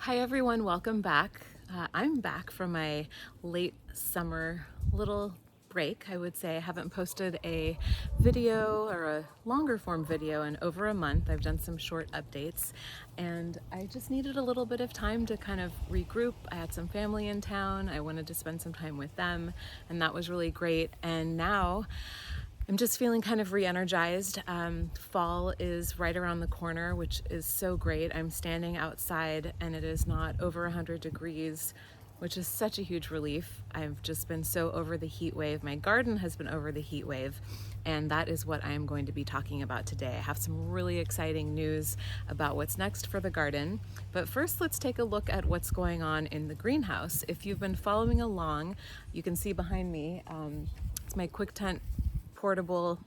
Hi everyone, welcome back. I'm back from my late summer little break. I would say I haven't posted a video or a longer form video in over a month. I've done some short updates and I just needed a little bit of time to kind of regroup. I had some family in town. I wanted to spend some time with them and that was really great. And now I'm just feeling kind of re-energized. Fall is right around the corner, which is so great. I'm standing outside and it is not over 100 degrees, which is such a huge relief. I've just been so over the heat wave. My garden has been over the heat wave, and that is what I am going to be talking about today. I have some really exciting news about what's next for the garden. But first, let's take a look at what's going on in the greenhouse. If you've been following along, you can see behind me, it's my quick tent portable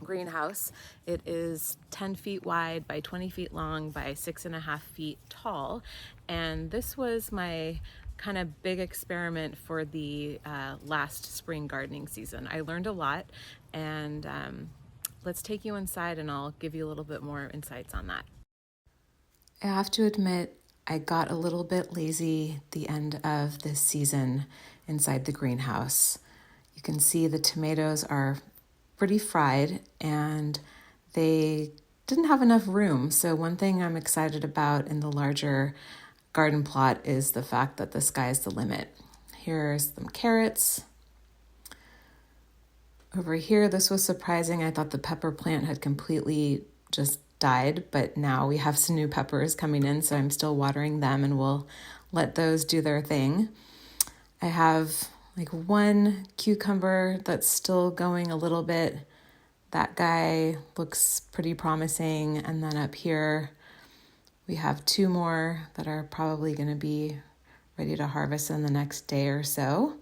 greenhouse. It is 10 feet wide by 20 feet long by 6.5 feet tall. And this was my kind of big experiment for the last spring gardening season. I learned a lot, and let's take you inside and I'll give you a little bit more insights on that. I have to admit, I got a little bit lazy the end of this season inside the greenhouse. You can see the tomatoes are pretty fried and they didn't have enough room. So one thing I'm excited about in the larger garden plot is the fact that the sky's the limit. Here's some carrots. Over here, this was surprising. I thought the pepper plant had completely just died, but now we have some new peppers coming in, so I'm still watering them and we'll let those do their thing. I have like one cucumber that's still going a little bit. That guy looks pretty promising. And then up here, we have two more that are probably going to be ready to harvest in the next day or so.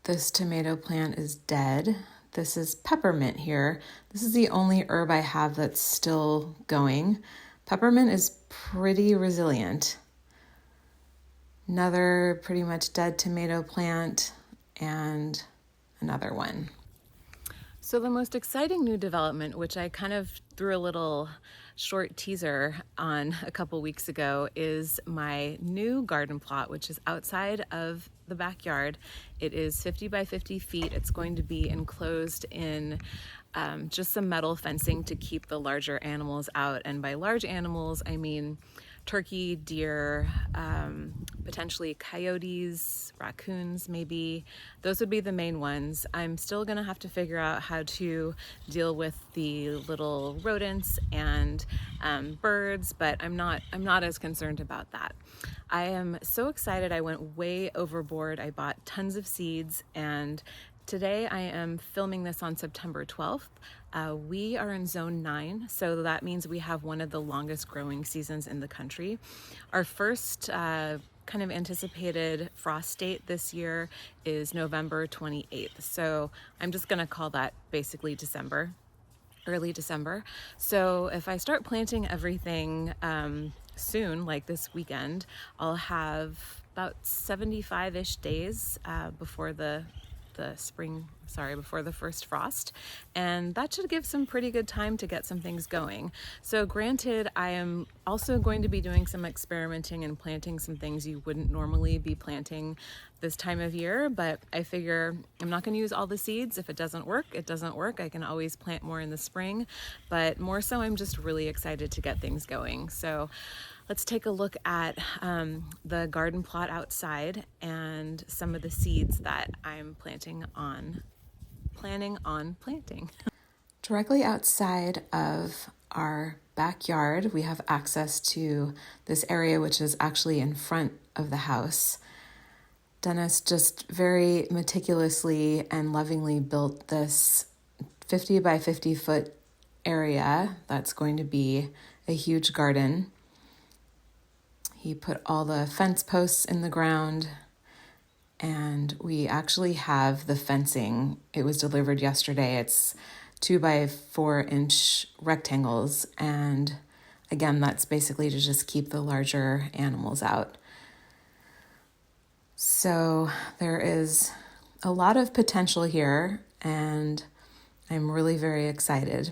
This tomato plant is dead. This is peppermint here. This is the only herb I have that's still going. Peppermint is pretty resilient. Another pretty much dead tomato plant and another one. So the most exciting new development, which I kind of threw a little short teaser on a couple weeks ago, is my new garden plot, which is outside of the backyard. It is 50 by 50 feet. It's going to be enclosed in just some metal fencing to keep the larger animals out. And by large animals, I mean turkey, deer, potentially coyotes, raccoons maybe. Those would be the main ones. I'm still gonna have to figure out how to deal with the little rodents and birds, but I'm not as concerned about that. I am so excited. I went way overboard. I bought tons of seeds, and today I am filming this on September 12th. We are in zone 9, so that means we have one of the longest growing seasons in the country. Our first kind of anticipated frost date this year is November 28th. So I'm just gonna call that basically December, early December. So if I start planting everything soon, like this weekend, I'll have about 75-ish days before the first frost, and that should give some pretty good time to get some things going. So granted, I am also going to be doing some experimenting and planting some things you wouldn't normally be planting this time of year, but I figure I'm not going to use all the seeds. If it doesn't work, it doesn't work. I can always plant more in the spring, but more so I'm just really excited to get things going. So let's take a look at the garden plot outside and some of the seeds that I'm planning on planting. Directly outside of our backyard, we have access to this area, which is actually in front of the house. Dennis just very meticulously and lovingly built this 50 by 50 foot area that's going to be a huge garden. He put all the fence posts in the ground, and we actually have the fencing. It was delivered yesterday. It's 2 by 4 inch rectangles, and again, that's basically to just keep the larger animals out. So there is a lot of potential here, and I'm really very excited.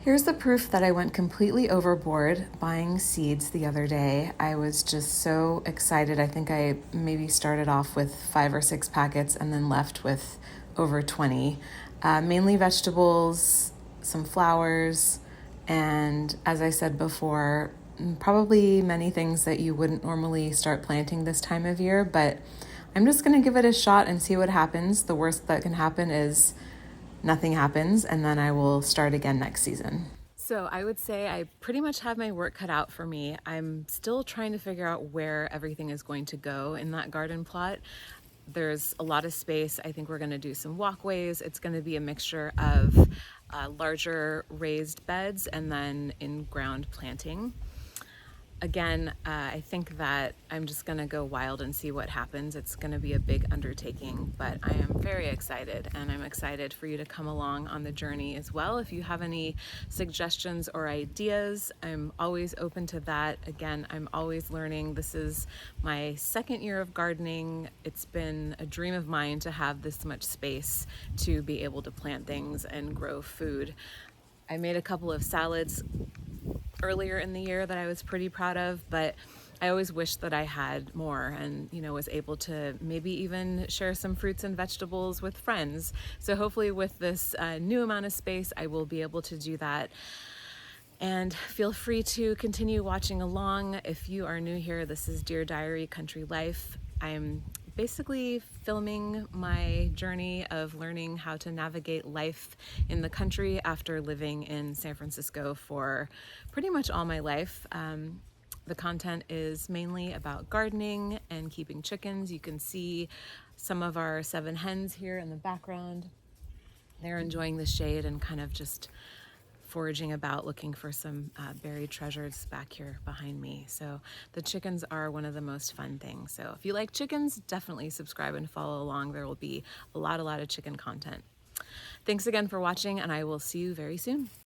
Here's the proof that I went completely overboard buying seeds the other day. I was just so excited. I think I maybe started off with 5 or 6 packets and then left with over 20. Mainly vegetables, some flowers, and as I said before, probably many things that you wouldn't normally start planting this time of year, but I'm just going to give it a shot and see what happens. The worst that can happen is nothing happens, and then I will start again next season. So I would say I pretty much have my work cut out for me. I'm still trying to figure out where everything is going to go in that garden plot. There's a lot of space. I think we're going to do some walkways. It's going to be a mixture of larger raised beds and then in-ground planting. Again, I think that I'm just going to go wild and see what happens. It's going to be a big undertaking, but I am very excited, and I'm excited for you to come along on the journey as well. If you have any suggestions or ideas, I'm always open to that. Again, I'm always learning. This is my second year of gardening. It's been a dream of mine to have this much space to be able to plant things and grow food. I made a couple of salads earlier in the year that I was pretty proud of, but I always wished that I had more and, was able to maybe even share some fruits and vegetables with friends. So hopefully with this new amount of space, I will be able to do that. And feel free to continue watching along. If you are new here, this is Dear Diary Country Life. I'm basically filming my journey of learning how to navigate life in the country after living in San Francisco for pretty much all my life. The content is mainly about gardening and keeping chickens. You can see some of our 7 hens here in the background. They're enjoying the shade and kind of just foraging about looking for some buried treasures back here behind me. So the chickens are one of the most fun things. So if you like chickens, definitely subscribe and follow along. There will be a lot of chicken content. Thanks again for watching, and I will see you very soon.